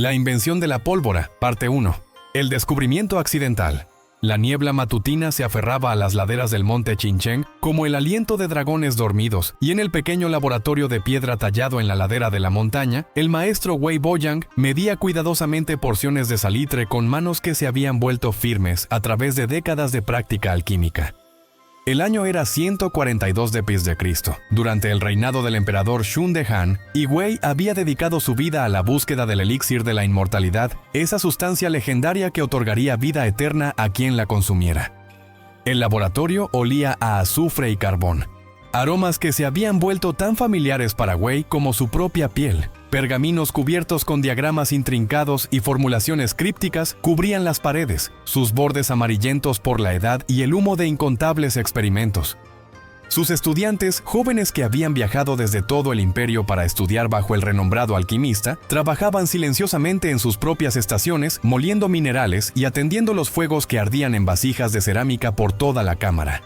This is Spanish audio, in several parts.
La invención de la pólvora, parte 1. El descubrimiento accidental. La niebla matutina se aferraba a las laderas del monte Chincheng como el aliento de dragones dormidos, y en el pequeño laboratorio de piedra tallado en la ladera de la montaña, el maestro Wei Boyang medía cuidadosamente porciones de salitre con manos que se habían vuelto firmes a través de décadas de práctica alquímica. El año era 142 d.C., durante el reinado del emperador Shun de Han, y Wei había dedicado su vida a la búsqueda del elixir de la inmortalidad, esa sustancia legendaria que otorgaría vida eterna a quien la consumiera. El laboratorio olía a azufre y carbón, aromas que se habían vuelto tan familiares para Wei como su propia piel. Pergaminos cubiertos con diagramas intrincados y formulaciones crípticas cubrían las paredes, sus bordes amarillentos por la edad y el humo de incontables experimentos. Sus estudiantes, jóvenes que habían viajado desde todo el imperio para estudiar bajo el renombrado alquimista, trabajaban silenciosamente en sus propias estaciones, moliendo minerales y atendiendo los fuegos que ardían en vasijas de cerámica por toda la cámara.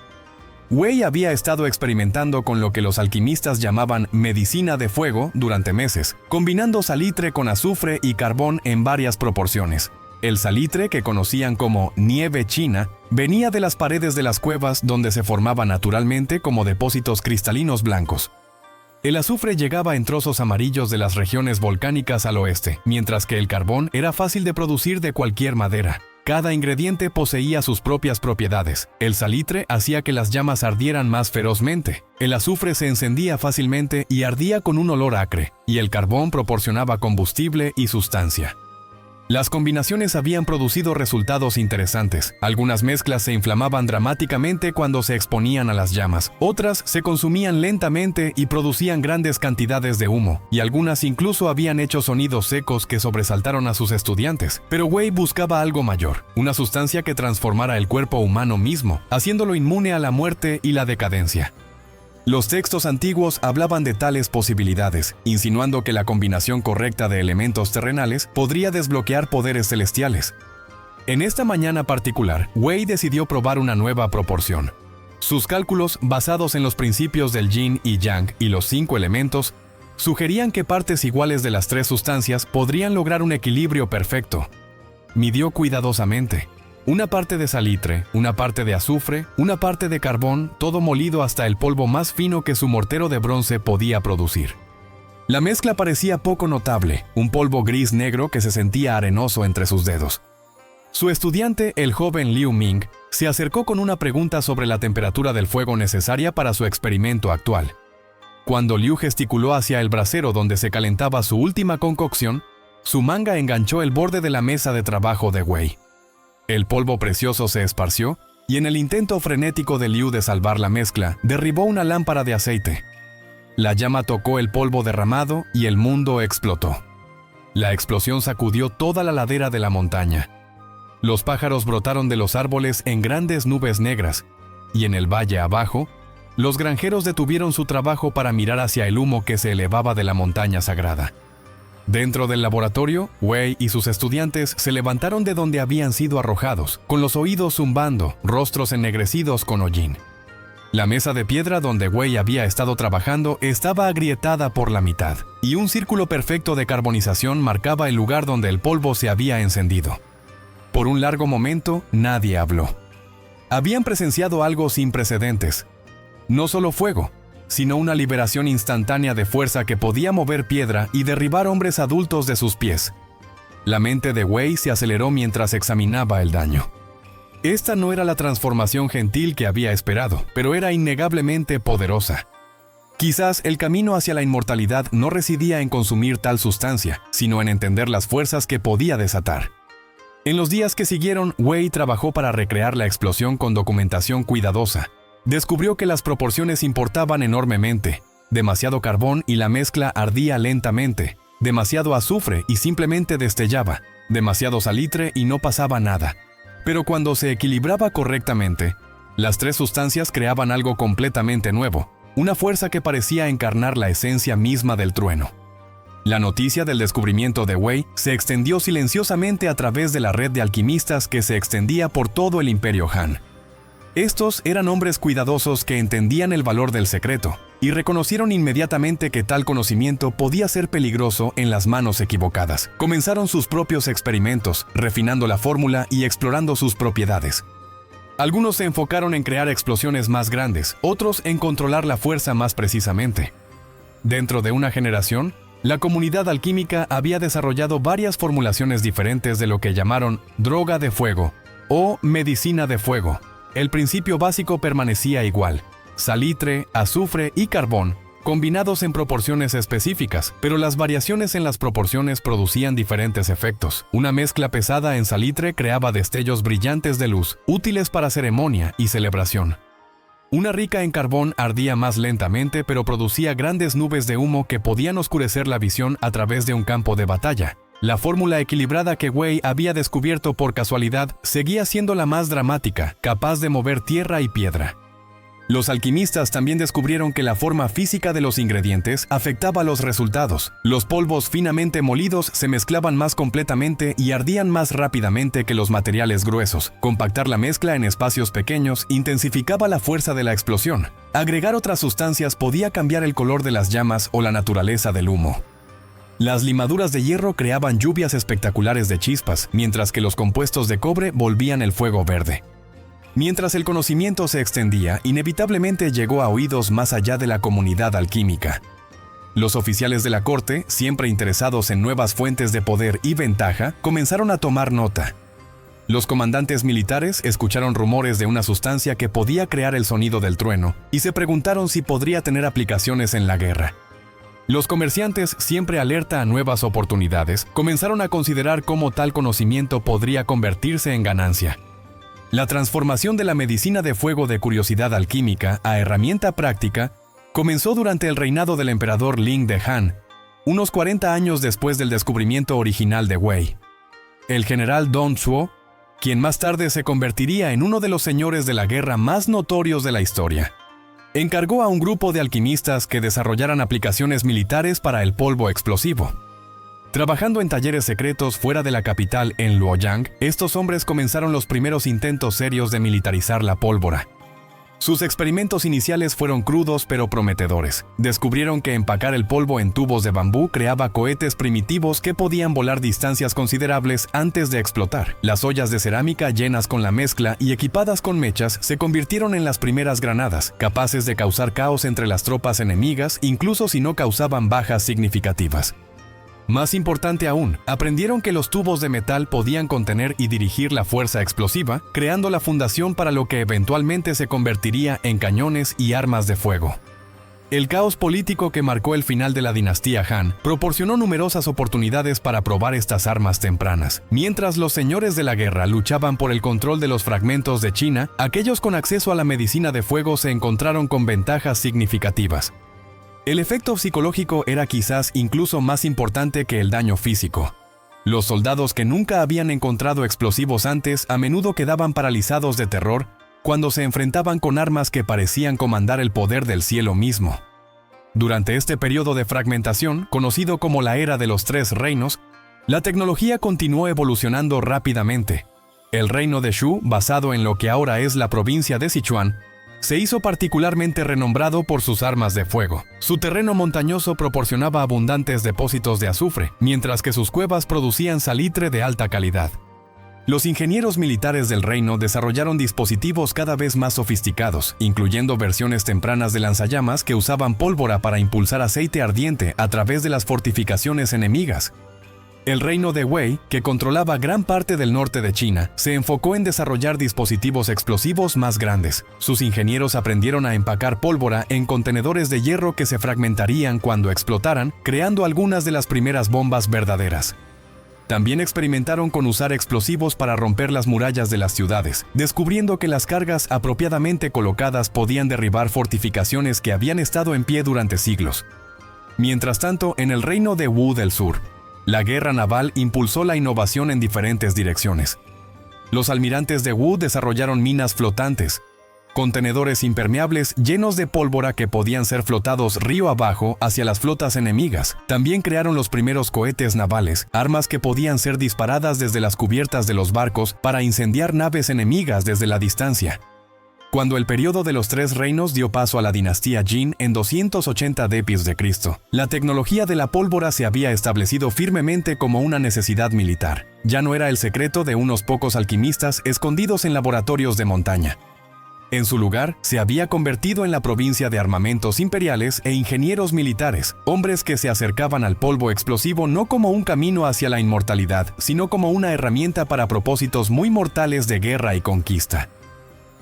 Wei había estado experimentando con lo que los alquimistas llamaban medicina de fuego durante meses, combinando salitre con azufre y carbón en varias proporciones. El salitre, que conocían como nieve china, venía de las paredes de las cuevas donde se formaba naturalmente como depósitos cristalinos blancos. El azufre llegaba en trozos amarillos de las regiones volcánicas al oeste, mientras que el carbón era fácil de producir de cualquier madera. Cada ingrediente poseía sus propias propiedades. El salitre hacía que las llamas ardieran más ferozmente. El azufre se encendía fácilmente y ardía con un olor acre, y el carbón proporcionaba combustible y sustancia. Las combinaciones habían producido resultados interesantes. Algunas mezclas se inflamaban dramáticamente cuando se exponían a las llamas. Otras se consumían lentamente y producían grandes cantidades de humo, y algunas incluso habían hecho sonidos secos que sobresaltaron a sus estudiantes. Pero Wei buscaba algo mayor, una sustancia que transformara el cuerpo humano mismo, haciéndolo inmune a la muerte y la decadencia. Los textos antiguos hablaban de tales posibilidades, insinuando que la combinación correcta de elementos terrenales podría desbloquear poderes celestiales. En esta mañana particular, Wei decidió probar una nueva proporción. Sus cálculos, basados en los principios del yin y yang y los 5 elementos, sugerían que partes iguales de las 3 sustancias podrían lograr un equilibrio perfecto. Midió cuidadosamente. Una parte de salitre, una parte de azufre, una parte de carbón, todo molido hasta el polvo más fino que su mortero de bronce podía producir. La mezcla parecía poco notable, un polvo gris-negro que se sentía arenoso entre sus dedos. Su estudiante, el joven Liu Ming, se acercó con una pregunta sobre la temperatura del fuego necesaria para su experimento actual. Cuando Liu gesticuló hacia el brasero donde se calentaba su última concocción, su manga enganchó el borde de la mesa de trabajo de Wei. El polvo precioso se esparció, y en el intento frenético de Liu de salvar la mezcla, derribó una lámpara de aceite. La llama tocó el polvo derramado y el mundo explotó. La explosión sacudió toda la ladera de la montaña. Los pájaros brotaron de los árboles en grandes nubes negras, y en el valle abajo, los granjeros detuvieron su trabajo para mirar hacia el humo que se elevaba de la montaña sagrada. Dentro del laboratorio, Wei y sus estudiantes se levantaron de donde habían sido arrojados, con los oídos zumbando, rostros ennegrecidos con hollín. La mesa de piedra donde Wei había estado trabajando estaba agrietada por la mitad, y un círculo perfecto de carbonización marcaba el lugar donde el polvo se había encendido. Por un largo momento, nadie habló. Habían presenciado algo sin precedentes. No solo fuego, sino una liberación instantánea de fuerza que podía mover piedra y derribar hombres adultos de sus pies. La mente de Wei se aceleró mientras examinaba el daño. Esta no era la transformación gentil que había esperado, pero era innegablemente poderosa. Quizás el camino hacia la inmortalidad no residía en consumir tal sustancia, sino en entender las fuerzas que podía desatar. En los días que siguieron, Wei trabajó para recrear la explosión con documentación cuidadosa. Descubrió que las proporciones importaban enormemente. Demasiado carbón y la mezcla ardía lentamente. Demasiado azufre y simplemente destellaba. Demasiado salitre y no pasaba nada. Pero cuando se equilibraba correctamente, las 3 sustancias creaban algo completamente nuevo. Una fuerza que parecía encarnar la esencia misma del trueno. La noticia del descubrimiento de Wei se extendió silenciosamente a través de la red de alquimistas que se extendía por todo el Imperio Han. Estos eran hombres cuidadosos que entendían el valor del secreto y reconocieron inmediatamente que tal conocimiento podía ser peligroso en las manos equivocadas. Comenzaron sus propios experimentos, refinando la fórmula y explorando sus propiedades. Algunos se enfocaron en crear explosiones más grandes, otros en controlar la fuerza más precisamente. Dentro de una generación, la comunidad alquímica había desarrollado varias formulaciones diferentes de lo que llamaron droga de fuego o medicina de fuego. El principio básico permanecía igual: salitre, azufre y carbón, combinados en proporciones específicas, pero las variaciones en las proporciones producían diferentes efectos. Una mezcla pesada en salitre creaba destellos brillantes de luz, útiles para ceremonia y celebración. Una rica en carbón ardía más lentamente, pero producía grandes nubes de humo que podían oscurecer la visión a través de un campo de batalla. La fórmula equilibrada que Wei había descubierto por casualidad seguía siendo la más dramática, capaz de mover tierra y piedra. Los alquimistas también descubrieron que la forma física de los ingredientes afectaba los resultados. Los polvos finamente molidos se mezclaban más completamente y ardían más rápidamente que los materiales gruesos. Compactar la mezcla en espacios pequeños intensificaba la fuerza de la explosión. Agregar otras sustancias podía cambiar el color de las llamas o la naturaleza del humo. Las limaduras de hierro creaban lluvias espectaculares de chispas, mientras que los compuestos de cobre volvían el fuego verde. Mientras el conocimiento se extendía, inevitablemente llegó a oídos más allá de la comunidad alquímica. Los oficiales de la corte, siempre interesados en nuevas fuentes de poder y ventaja, comenzaron a tomar nota. Los comandantes militares escucharon rumores de una sustancia que podía crear el sonido del trueno y se preguntaron si podría tener aplicaciones en la guerra. Los comerciantes, siempre alerta a nuevas oportunidades, comenzaron a considerar cómo tal conocimiento podría convertirse en ganancia. La transformación de la medicina de fuego de curiosidad alquímica a herramienta práctica comenzó durante el reinado del emperador Ling de Han, unos 40 años después del descubrimiento original de Wei. El general Dong Zhuo, quien más tarde se convertiría en uno de los señores de la guerra más notorios de la historia, encargó a un grupo de alquimistas que desarrollaran aplicaciones militares para el polvo explosivo. Trabajando en talleres secretos fuera de la capital en Luoyang, estos hombres comenzaron los primeros intentos serios de militarizar la pólvora. Sus experimentos iniciales fueron crudos pero prometedores. Descubrieron que empacar el polvo en tubos de bambú creaba cohetes primitivos que podían volar distancias considerables antes de explotar. Las ollas de cerámica llenas con la mezcla y equipadas con mechas se convirtieron en las primeras granadas, capaces de causar caos entre las tropas enemigas, incluso si no causaban bajas significativas. Más importante aún, aprendieron que los tubos de metal podían contener y dirigir la fuerza explosiva, creando la fundación para lo que eventualmente se convertiría en cañones y armas de fuego. El caos político que marcó el final de la dinastía Han proporcionó numerosas oportunidades para probar estas armas tempranas. Mientras los señores de la guerra luchaban por el control de los fragmentos de China, aquellos con acceso a la medicina de fuego se encontraron con ventajas significativas. El efecto psicológico era quizás incluso más importante que el daño físico. Los soldados que nunca habían encontrado explosivos antes a menudo quedaban paralizados de terror cuando se enfrentaban con armas que parecían comandar el poder del cielo mismo. Durante este periodo de fragmentación, conocido como la Era de los Tres Reinos, la tecnología continuó evolucionando rápidamente. El reino de Shu, basado en lo que ahora es la provincia de Sichuan, se hizo particularmente renombrado por sus armas de fuego. Su terreno montañoso proporcionaba abundantes depósitos de azufre, mientras que sus cuevas producían salitre de alta calidad. Los ingenieros militares del reino desarrollaron dispositivos cada vez más sofisticados, incluyendo versiones tempranas de lanzallamas que usaban pólvora para impulsar aceite ardiente a través de las fortificaciones enemigas. El reino de Wei, que controlaba gran parte del norte de China, se enfocó en desarrollar dispositivos explosivos más grandes. Sus ingenieros aprendieron a empacar pólvora en contenedores de hierro que se fragmentarían cuando explotaran, creando algunas de las primeras bombas verdaderas. También experimentaron con usar explosivos para romper las murallas de las ciudades, descubriendo que las cargas apropiadamente colocadas podían derribar fortificaciones que habían estado en pie durante siglos. Mientras tanto, en el reino de Wu del Sur, la guerra naval impulsó la innovación en diferentes direcciones. Los almirantes de Wu desarrollaron minas flotantes, contenedores impermeables llenos de pólvora que podían ser flotados río abajo hacia las flotas enemigas. También crearon los primeros cohetes navales, armas que podían ser disparadas desde las cubiertas de los barcos para incendiar naves enemigas desde la distancia. Cuando el periodo de los Tres Reinos dio paso a la dinastía Jin en 280 d.C., la tecnología de la pólvora se había establecido firmemente como una necesidad militar. Ya no era el secreto de unos pocos alquimistas escondidos en laboratorios de montaña. En su lugar, se había convertido en la provincia de armamentos imperiales e ingenieros militares, hombres que se acercaban al polvo explosivo no como un camino hacia la inmortalidad, sino como una herramienta para propósitos muy mortales de guerra y conquista.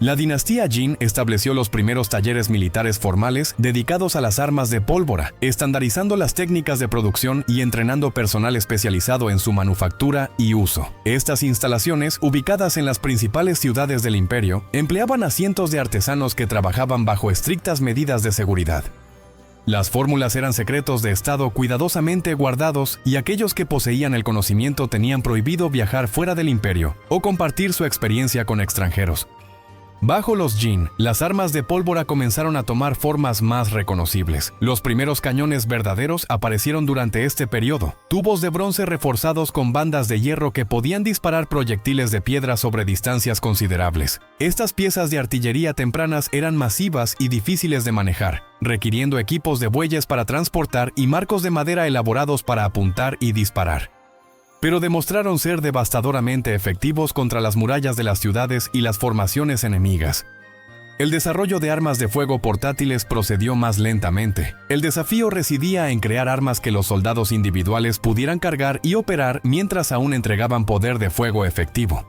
La dinastía Jin estableció los primeros talleres militares formales dedicados a las armas de pólvora, estandarizando las técnicas de producción y entrenando personal especializado en su manufactura y uso. Estas instalaciones, ubicadas en las principales ciudades del imperio, empleaban a cientos de artesanos que trabajaban bajo estrictas medidas de seguridad. Las fórmulas eran secretos de estado cuidadosamente guardados y aquellos que poseían el conocimiento tenían prohibido viajar fuera del imperio o compartir su experiencia con extranjeros. Bajo los Jin, las armas de pólvora comenzaron a tomar formas más reconocibles. Los primeros cañones verdaderos aparecieron durante este periodo, tubos de bronce reforzados con bandas de hierro que podían disparar proyectiles de piedra sobre distancias considerables. Estas piezas de artillería tempranas eran masivas y difíciles de manejar, requiriendo equipos de bueyes para transportar y marcos de madera elaborados para apuntar y disparar. Pero demostraron ser devastadoramente efectivos contra las murallas de las ciudades y las formaciones enemigas. El desarrollo de armas de fuego portátiles procedió más lentamente. El desafío residía en crear armas que los soldados individuales pudieran cargar y operar mientras aún entregaban poder de fuego efectivo.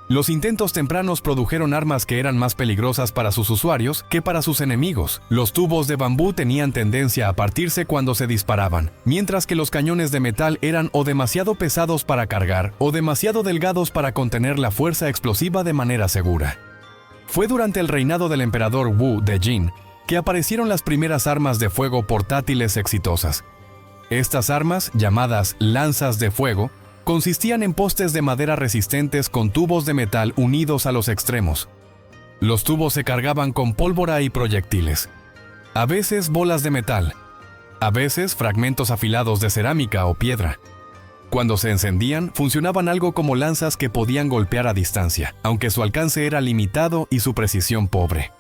Los intentos tempranos produjeron armas que eran más peligrosas para sus usuarios que para sus enemigos. Los tubos de bambú tenían tendencia a partirse cuando se disparaban, mientras que los cañones de metal eran o demasiado pesados para cargar o demasiado delgados para contener la fuerza explosiva de manera segura. Fue durante el reinado del emperador Wu de Jin que aparecieron las primeras armas de fuego portátiles exitosas. Estas armas, llamadas lanzas de fuego, consistían en postes de madera resistentes con tubos de metal unidos a los extremos. Los tubos se cargaban con pólvora y proyectiles. A veces bolas de metal, a veces fragmentos afilados de cerámica o piedra. Cuando se encendían, funcionaban algo como lanzas que podían golpear a distancia, aunque su alcance era limitado y su precisión pobre.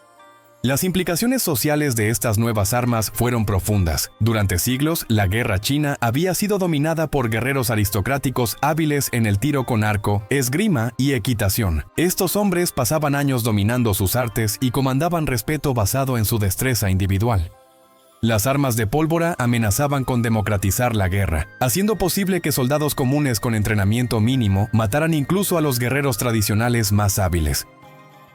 Las implicaciones sociales de estas nuevas armas fueron profundas. Durante siglos, la guerra china había sido dominada por guerreros aristocráticos hábiles en el tiro con arco, esgrima y equitación. Estos hombres pasaban años dominando sus artes y comandaban respeto basado en su destreza individual. Las armas de pólvora amenazaban con democratizar la guerra, haciendo posible que soldados comunes con entrenamiento mínimo mataran incluso a los guerreros tradicionales más hábiles.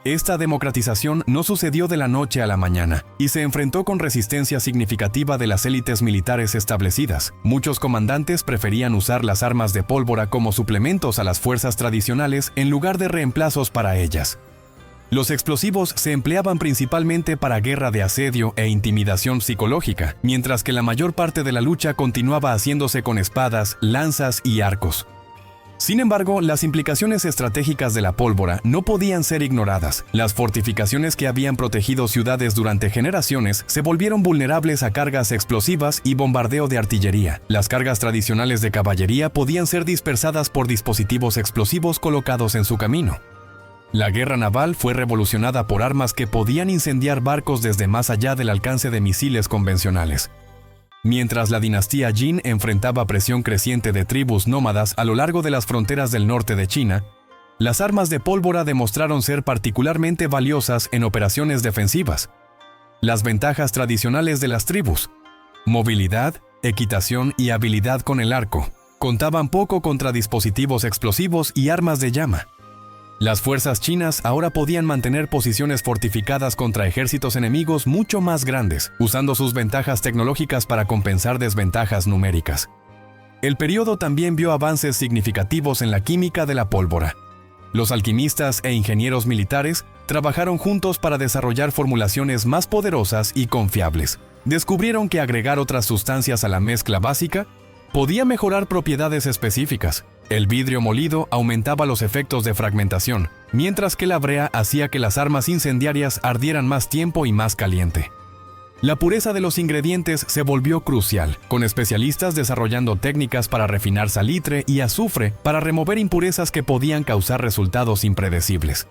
Esta democratización no sucedió de la noche a la mañana y se enfrentó con resistencia significativa de las élites militares establecidas. Muchos comandantes preferían usar las armas de pólvora como suplementos a las fuerzas tradicionales en lugar de reemplazos para ellas. Los explosivos se empleaban principalmente para guerra de asedio e intimidación psicológica, mientras que la mayor parte de la lucha continuaba haciéndose con espadas, lanzas y arcos. Sin embargo, las implicaciones estratégicas de la pólvora no podían ser ignoradas. Las fortificaciones que habían protegido ciudades durante generaciones se volvieron vulnerables a cargas explosivas y bombardeo de artillería. Las cargas tradicionales de caballería podían ser dispersadas por dispositivos explosivos colocados en su camino. La guerra naval fue revolucionada por armas que podían incendiar barcos desde más allá del alcance de misiles convencionales. Mientras la dinastía Jin enfrentaba presión creciente de tribus nómadas a lo largo de las fronteras del norte de China, las armas de pólvora demostraron ser particularmente valiosas en operaciones defensivas. Las ventajas tradicionales de las tribus, movilidad, equitación y habilidad con el arco, contaban poco contra dispositivos explosivos y armas de llama. Las fuerzas chinas ahora podían mantener posiciones fortificadas contra ejércitos enemigos mucho más grandes, usando sus ventajas tecnológicas para compensar desventajas numéricas. El periodo también vio avances significativos en la química de la pólvora. Los alquimistas e ingenieros militares trabajaron juntos para desarrollar formulaciones más poderosas y confiables. Descubrieron que agregar otras sustancias a la mezcla básica podía mejorar propiedades específicas. El vidrio molido aumentaba los efectos de fragmentación, mientras que la brea hacía que las armas incendiarias ardieran más tiempo y más caliente. La pureza de los ingredientes se volvió crucial, con especialistas desarrollando técnicas para refinar salitre y azufre para remover impurezas que podían causar resultados impredecibles.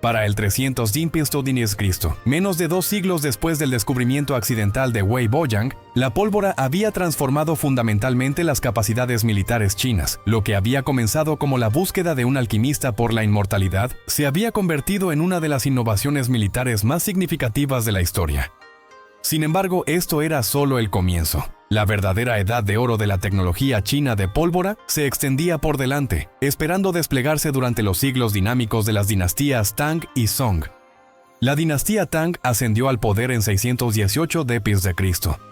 Para el 300 d.C., menos de 2 siglos después del descubrimiento accidental de Wei Boyang, la pólvora había transformado fundamentalmente las capacidades militares chinas. Lo que había comenzado como la búsqueda de un alquimista por la inmortalidad, se había convertido en una de las innovaciones militares más significativas de la historia. Sin embargo, esto era solo el comienzo. La verdadera edad de oro de la tecnología china de pólvora se extendía por delante, esperando desplegarse durante los siglos dinámicos de las dinastías Tang y Song. La dinastía Tang ascendió al poder en 618 d.C.,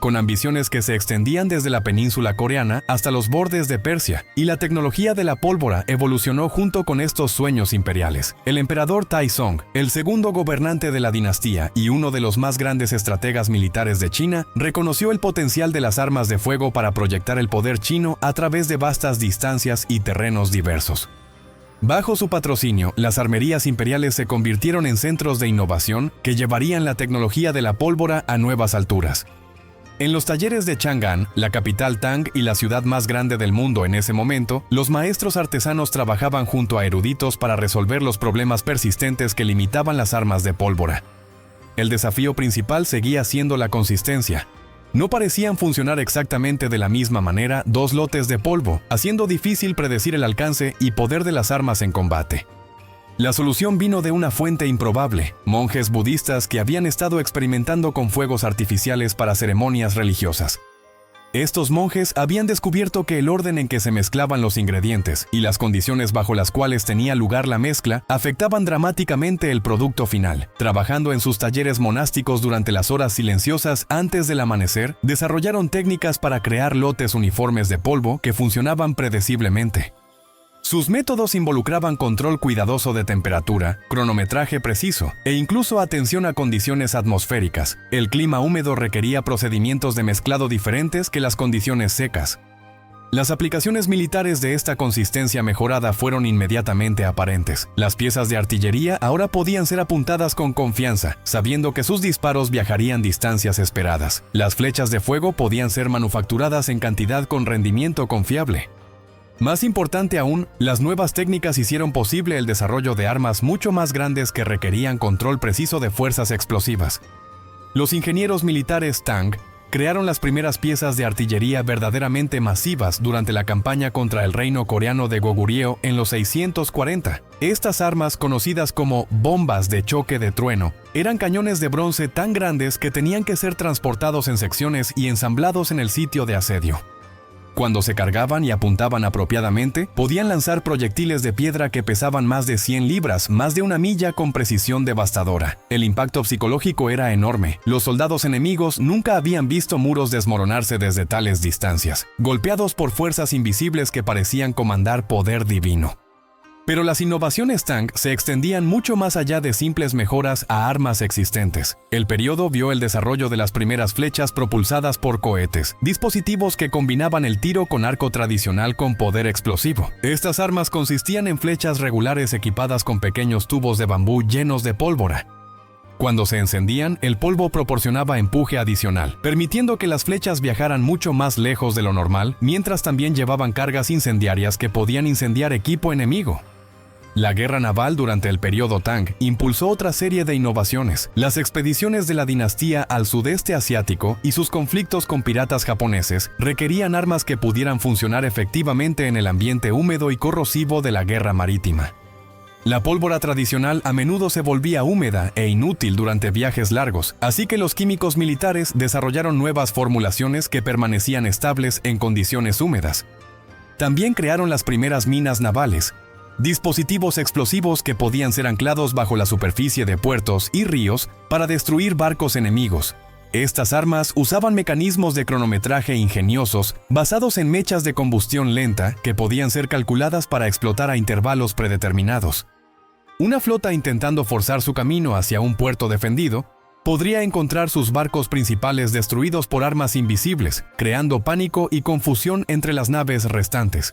con ambiciones que se extendían desde la península coreana hasta los bordes de Persia, y la tecnología de la pólvora evolucionó junto con estos sueños imperiales. El emperador Taizong, el segundo gobernante de la dinastía y uno de los más grandes estrategas militares de China, reconoció el potencial de las armas de fuego para proyectar el poder chino a través de vastas distancias y terrenos diversos. Bajo su patrocinio, las armerías imperiales se convirtieron en centros de innovación que llevarían la tecnología de la pólvora a nuevas alturas. En los talleres de Chang'an, la capital Tang y la ciudad más grande del mundo en ese momento, los maestros artesanos trabajaban junto a eruditos para resolver los problemas persistentes que limitaban las armas de pólvora. El desafío principal seguía siendo la consistencia. No parecían funcionar exactamente de la misma manera dos lotes de polvo, haciendo difícil predecir el alcance y poder de las armas en combate. La solución vino de una fuente improbable: monjes budistas que habían estado experimentando con fuegos artificiales para ceremonias religiosas. Estos monjes habían descubierto que el orden en que se mezclaban los ingredientes y las condiciones bajo las cuales tenía lugar la mezcla afectaban dramáticamente el producto final. Trabajando en sus talleres monásticos durante las horas silenciosas antes del amanecer, desarrollaron técnicas para crear lotes uniformes de polvo que funcionaban predeciblemente. Sus métodos involucraban control cuidadoso de temperatura, cronometraje preciso e incluso atención a condiciones atmosféricas. El clima húmedo requería procedimientos de mezclado diferentes que las condiciones secas. Las aplicaciones militares de esta consistencia mejorada fueron inmediatamente aparentes. Las piezas de artillería ahora podían ser apuntadas con confianza, sabiendo que sus disparos viajarían distancias esperadas. Las flechas de fuego podían ser manufacturadas en cantidad con rendimiento confiable. Más importante aún, las nuevas técnicas hicieron posible el desarrollo de armas mucho más grandes que requerían control preciso de fuerzas explosivas. Los ingenieros militares Tang crearon las primeras piezas de artillería verdaderamente masivas durante la campaña contra el reino coreano de Goguryeo en los 640. Estas armas, conocidas como bombas de choque de trueno, eran cañones de bronce tan grandes que tenían que ser transportados en secciones y ensamblados en el sitio de asedio. Cuando se cargaban y apuntaban apropiadamente, podían lanzar proyectiles de piedra que pesaban más de 100 libras, más de una milla, con precisión devastadora. El impacto psicológico era enorme. Los soldados enemigos nunca habían visto muros desmoronarse desde tales distancias, golpeados por fuerzas invisibles que parecían comandar poder divino. Pero las innovaciones Tang se extendían mucho más allá de simples mejoras a armas existentes. El periodo vio el desarrollo de las primeras flechas propulsadas por cohetes, dispositivos que combinaban el tiro con arco tradicional con poder explosivo. Estas armas consistían en flechas regulares equipadas con pequeños tubos de bambú llenos de pólvora. Cuando se encendían, el polvo proporcionaba empuje adicional, permitiendo que las flechas viajaran mucho más lejos de lo normal, mientras también llevaban cargas incendiarias que podían incendiar equipo enemigo. La guerra naval durante el periodo Tang impulsó otra serie de innovaciones. Las expediciones de la dinastía al sudeste asiático y sus conflictos con piratas japoneses requerían armas que pudieran funcionar efectivamente en el ambiente húmedo y corrosivo de la guerra marítima. La pólvora tradicional a menudo se volvía húmeda e inútil durante viajes largos, así que los químicos militares desarrollaron nuevas formulaciones que permanecían estables en condiciones húmedas. También crearon las primeras minas navales, dispositivos explosivos que podían ser anclados bajo la superficie de puertos y ríos para destruir barcos enemigos. Estas armas usaban mecanismos de cronometraje ingeniosos basados en mechas de combustión lenta que podían ser calculadas para explotar a intervalos predeterminados. Una flota intentando forzar su camino hacia un puerto defendido podría encontrar sus barcos principales destruidos por armas invisibles, creando pánico y confusión entre las naves restantes.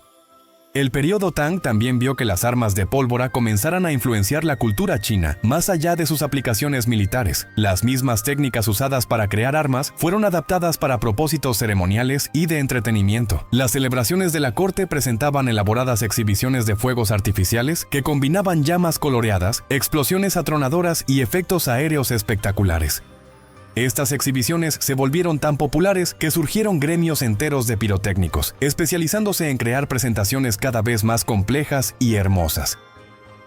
El periodo Tang también vio que las armas de pólvora comenzaran a influenciar la cultura china, más allá de sus aplicaciones militares. Las mismas técnicas usadas para crear armas fueron adaptadas para propósitos ceremoniales y de entretenimiento. Las celebraciones de la corte presentaban elaboradas exhibiciones de fuegos artificiales que combinaban llamas coloreadas, explosiones atronadoras y efectos aéreos espectaculares. Estas exhibiciones se volvieron tan populares que surgieron gremios enteros de pirotécnicos, especializándose en crear presentaciones cada vez más complejas y hermosas.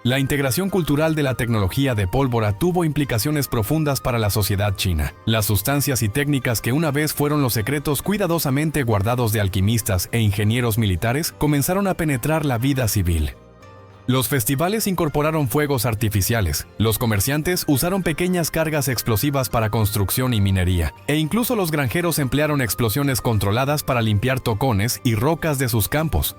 La integración cultural de la tecnología de pólvora tuvo implicaciones profundas para la sociedad china. Las sustancias y técnicas que una vez fueron los secretos cuidadosamente guardados de alquimistas e ingenieros militares comenzaron a penetrar la vida civil. Los festivales incorporaron fuegos artificiales, los comerciantes usaron pequeñas cargas explosivas para construcción y minería, e incluso los granjeros emplearon explosiones controladas para limpiar tocones y rocas de sus campos.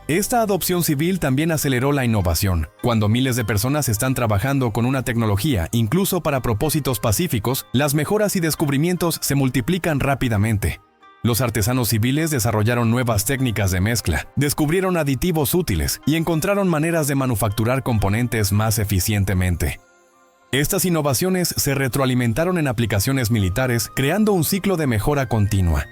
Esta adopción civil también aceleró la innovación. Cuando miles de personas están trabajando con una tecnología, incluso para propósitos pacíficos, las mejoras y descubrimientos se multiplican rápidamente. Los artesanos civiles desarrollaron nuevas técnicas de mezcla, descubrieron aditivos útiles y encontraron maneras de manufacturar componentes más eficientemente. Estas innovaciones se retroalimentaron en aplicaciones militares, creando un ciclo de mejora continua.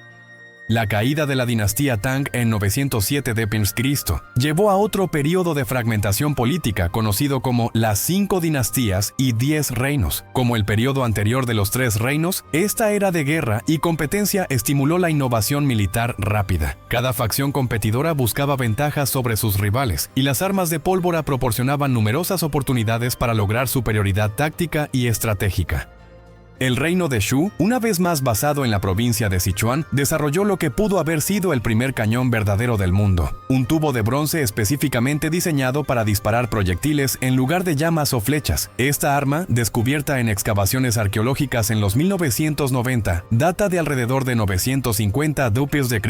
La caída de la dinastía Tang en 907 d.C. llevó a otro periodo de fragmentación política conocido como las 5 dinastías y 10 reinos. Como el periodo anterior de los 3 reinos, esta era de guerra y competencia estimuló la innovación militar rápida. Cada facción competidora buscaba ventajas sobre sus rivales, y las armas de pólvora proporcionaban numerosas oportunidades para lograr superioridad táctica y estratégica. El reino de Shu, una vez más basado en la provincia de Sichuan, desarrolló lo que pudo haber sido el primer cañón verdadero del mundo, un tubo de bronce específicamente diseñado para disparar proyectiles en lugar de llamas o flechas. Esta arma, descubierta en excavaciones arqueológicas en los 1990, data de alrededor de 950 d.C.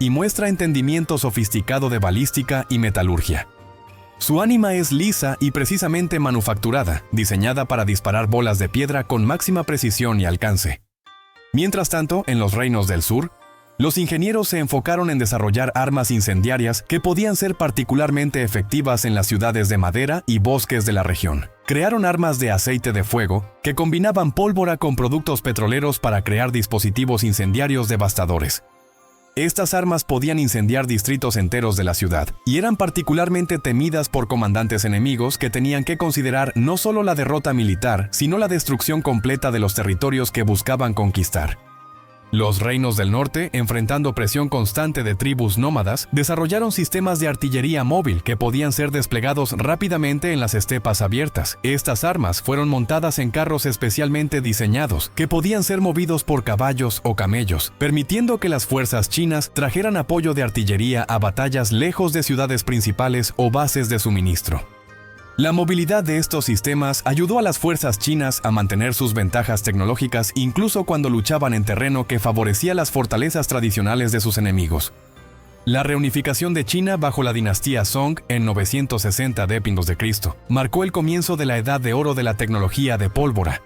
y muestra entendimiento sofisticado de balística y metalurgia. Su ánima es lisa y precisamente manufacturada, diseñada para disparar bolas de piedra con máxima precisión y alcance. Mientras tanto, en los reinos del sur, los ingenieros se enfocaron en desarrollar armas incendiarias que podían ser particularmente efectivas en las ciudades de madera y bosques de la región. Crearon armas de aceite de fuego que combinaban pólvora con productos petroleros para crear dispositivos incendiarios devastadores. Estas armas podían incendiar distritos enteros de la ciudad, y eran particularmente temidas por comandantes enemigos que tenían que considerar no solo la derrota militar, sino la destrucción completa de los territorios que buscaban conquistar. Los reinos del norte, enfrentando presión constante de tribus nómadas, desarrollaron sistemas de artillería móvil que podían ser desplegados rápidamente en las estepas abiertas. Estas armas fueron montadas en carros especialmente diseñados, que podían ser movidos por caballos o camellos, permitiendo que las fuerzas chinas trajeran apoyo de artillería a batallas lejos de ciudades principales o bases de suministro. La movilidad de estos sistemas ayudó a las fuerzas chinas a mantener sus ventajas tecnológicas incluso cuando luchaban en terreno que favorecía las fortalezas tradicionales de sus enemigos. La reunificación de China bajo la dinastía Song en 960 d.C. marcó el comienzo de la edad de oro de la tecnología de pólvora.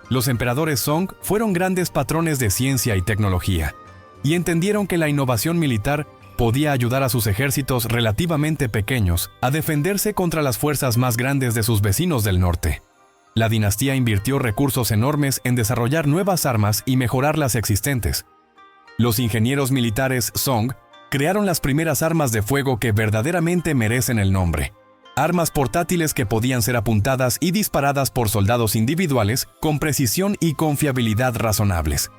Los emperadores Song fueron grandes patrones de ciencia y tecnología, y entendieron que la innovación militar podía ayudar a sus ejércitos relativamente pequeños a defenderse contra las fuerzas más grandes de sus vecinos del norte. La dinastía invirtió recursos enormes en desarrollar nuevas armas y mejorar las existentes. Los ingenieros militares Song crearon las primeras armas de fuego que verdaderamente merecen el nombre. Armas portátiles que podían ser apuntadas y disparadas por soldados individuales con precisión y confiabilidad razonables.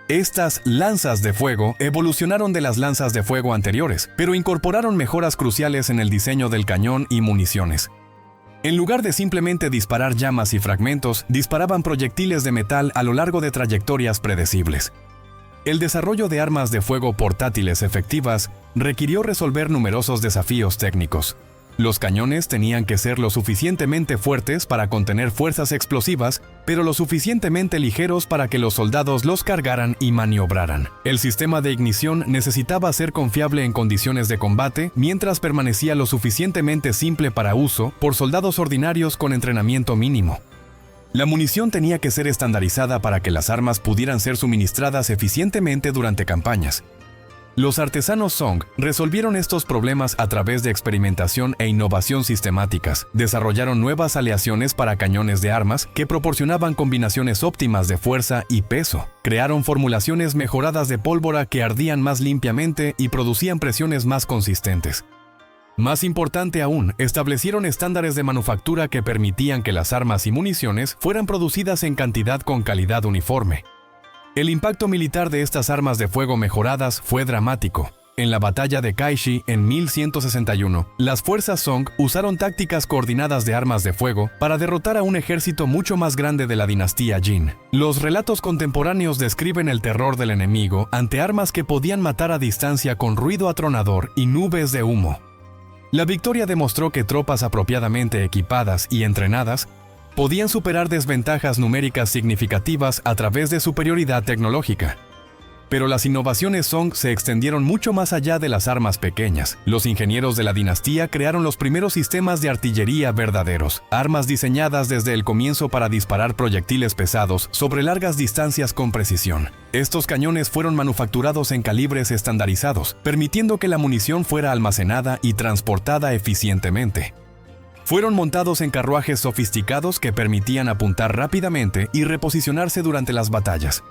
Estas lanzas de fuego evolucionaron de las lanzas de fuego anteriores, pero incorporaron mejoras cruciales en el diseño del cañón y municiones. En lugar de simplemente disparar llamas y fragmentos, disparaban proyectiles de metal a lo largo de trayectorias predecibles. El desarrollo de armas de fuego portátiles efectivas requirió resolver numerosos desafíos técnicos. Los cañones tenían que ser lo suficientemente fuertes para contener fuerzas explosivas, pero lo suficientemente ligeros para que los soldados los cargaran y maniobraran. El sistema de ignición necesitaba ser confiable en condiciones de combate, mientras permanecía lo suficientemente simple para uso por soldados ordinarios con entrenamiento mínimo. La munición tenía que ser estandarizada para que las armas pudieran ser suministradas eficientemente durante campañas. Los artesanos Song resolvieron estos problemas a través de experimentación e innovación sistemáticas. Desarrollaron nuevas aleaciones para cañones de armas que proporcionaban combinaciones óptimas de fuerza y peso. Crearon formulaciones mejoradas de pólvora que ardían más limpiamente y producían presiones más consistentes. Más importante aún, establecieron estándares de manufactura que permitían que las armas y municiones fueran producidas en cantidad con calidad uniforme. El impacto militar de estas armas de fuego mejoradas fue dramático. En la batalla de Kaishi en 1161, las fuerzas Song usaron tácticas coordinadas de armas de fuego para derrotar a un ejército mucho más grande de la dinastía Jin. Los relatos contemporáneos describen el terror del enemigo ante armas que podían matar a distancia con ruido atronador y nubes de humo. La victoria demostró que tropas apropiadamente equipadas y entrenadas podían superar desventajas numéricas significativas a través de superioridad tecnológica. Pero las innovaciones Song se extendieron mucho más allá de las armas pequeñas. Los ingenieros de la dinastía crearon los primeros sistemas de artillería verdaderos, armas diseñadas desde el comienzo para disparar proyectiles pesados sobre largas distancias con precisión. Estos cañones fueron manufacturados en calibres estandarizados, permitiendo que la munición fuera almacenada y transportada eficientemente. Fueron montados en carruajes sofisticados que permitían apuntar rápidamente y reposicionarse durante las batallas.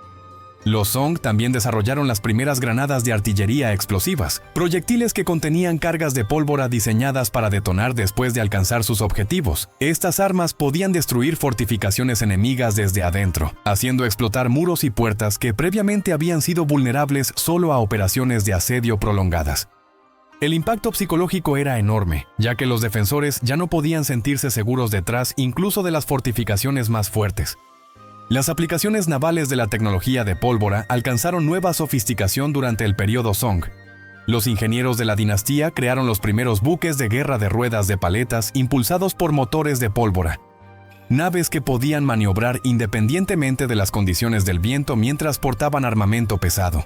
Los Song también desarrollaron las primeras granadas de artillería explosivas, proyectiles que contenían cargas de pólvora diseñadas para detonar después de alcanzar sus objetivos. Estas armas podían destruir fortificaciones enemigas desde adentro, haciendo explotar muros y puertas que previamente habían sido vulnerables solo a operaciones de asedio prolongadas. El impacto psicológico era enorme, ya que los defensores ya no podían sentirse seguros detrás incluso de las fortificaciones más fuertes. Las aplicaciones navales de la tecnología de pólvora alcanzaron nueva sofisticación durante el periodo Song. Los ingenieros de la dinastía crearon los primeros buques de guerra de ruedas de paletas impulsados por motores de pólvora. Naves que podían maniobrar independientemente de las condiciones del viento mientras portaban armamento pesado.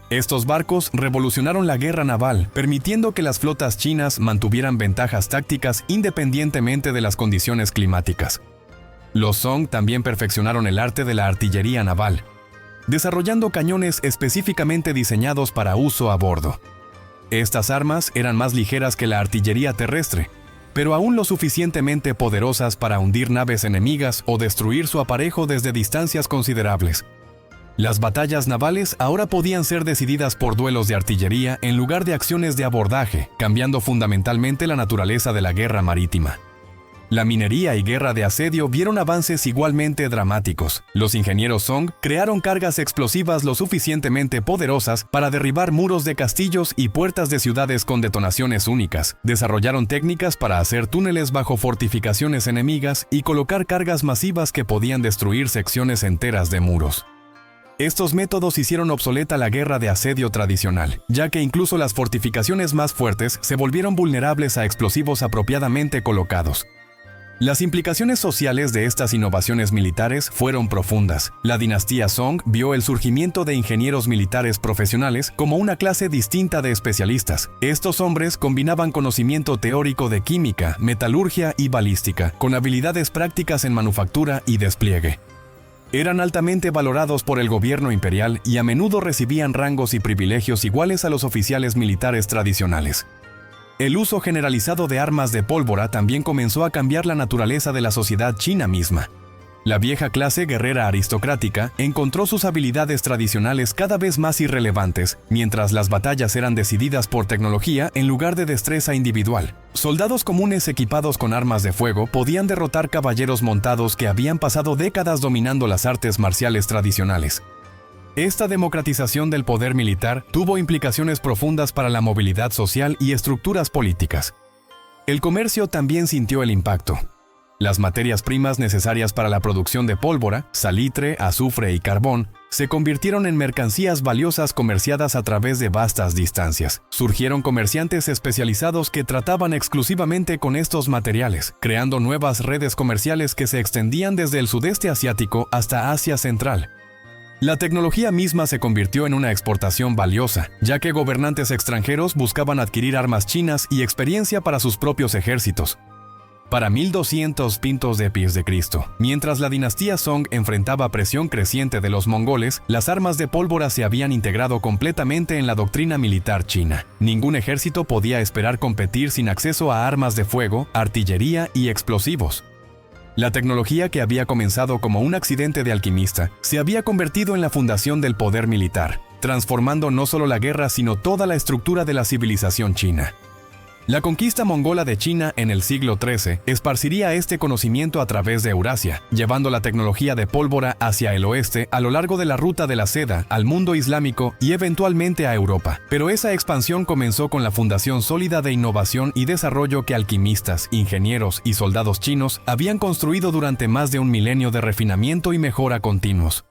Estos barcos revolucionaron la guerra naval, permitiendo que las flotas chinas mantuvieran ventajas tácticas independientemente de las condiciones climáticas. Los Song también perfeccionaron el arte de la artillería naval, desarrollando cañones específicamente diseñados para uso a bordo. Estas armas eran más ligeras que la artillería terrestre, pero aún lo suficientemente poderosas para hundir naves enemigas o destruir su aparejo desde distancias considerables. Las batallas navales ahora podían ser decididas por duelos de artillería en lugar de acciones de abordaje, cambiando fundamentalmente la naturaleza de la guerra marítima. La minería y guerra de asedio vieron avances igualmente dramáticos. Los ingenieros Song crearon cargas explosivas lo suficientemente poderosas para derribar muros de castillos y puertas de ciudades con detonaciones únicas. Desarrollaron técnicas para hacer túneles bajo fortificaciones enemigas y colocar cargas masivas que podían destruir secciones enteras de muros. Estos métodos hicieron obsoleta la guerra de asedio tradicional, ya que incluso las fortificaciones más fuertes se volvieron vulnerables a explosivos apropiadamente colocados. Las implicaciones sociales de estas innovaciones militares fueron profundas. La dinastía Song vio el surgimiento de ingenieros militares profesionales como una clase distinta de especialistas. Estos hombres combinaban conocimiento teórico de química, metalurgia y balística, con habilidades prácticas en manufactura y despliegue. Eran altamente valorados por el gobierno imperial y a menudo recibían rangos y privilegios iguales a los oficiales militares tradicionales. El uso generalizado de armas de pólvora también comenzó a cambiar la naturaleza de la sociedad china misma. La vieja clase guerrera aristocrática encontró sus habilidades tradicionales cada vez más irrelevantes, mientras las batallas eran decididas por tecnología en lugar de destreza individual. Soldados comunes equipados con armas de fuego podían derrotar caballeros montados que habían pasado décadas dominando las artes marciales tradicionales. Esta democratización del poder militar tuvo implicaciones profundas para la movilidad social y estructuras políticas. El comercio también sintió el impacto. Las materias primas necesarias para la producción de pólvora, salitre, azufre y carbón, se convirtieron en mercancías valiosas comerciadas a través de vastas distancias. Surgieron comerciantes especializados que trataban exclusivamente con estos materiales, creando nuevas redes comerciales que se extendían desde el sudeste asiático hasta Asia Central. La tecnología misma se convirtió en una exportación valiosa, ya que gobernantes extranjeros buscaban adquirir armas chinas y experiencia para sus propios ejércitos. para 1200 pintos de pies de Cristo. Mientras la dinastía Song enfrentaba presión creciente de los mongoles, las armas de pólvora se habían integrado completamente en la doctrina militar china. Ningún ejército podía esperar competir sin acceso a armas de fuego, artillería y explosivos. La tecnología que había comenzado como un accidente de alquimista se había convertido en la fundación del poder militar, transformando no solo la guerra sino toda la estructura de la civilización china. La conquista mongola de China en el siglo XIII esparciría este conocimiento a través de Eurasia, llevando la tecnología de pólvora hacia el oeste a lo largo de la ruta de la seda al mundo islámico y eventualmente a Europa. Pero esa expansión comenzó con la fundación sólida de innovación y desarrollo que alquimistas, ingenieros y soldados chinos habían construido durante más de un milenio de refinamiento y mejora continuos.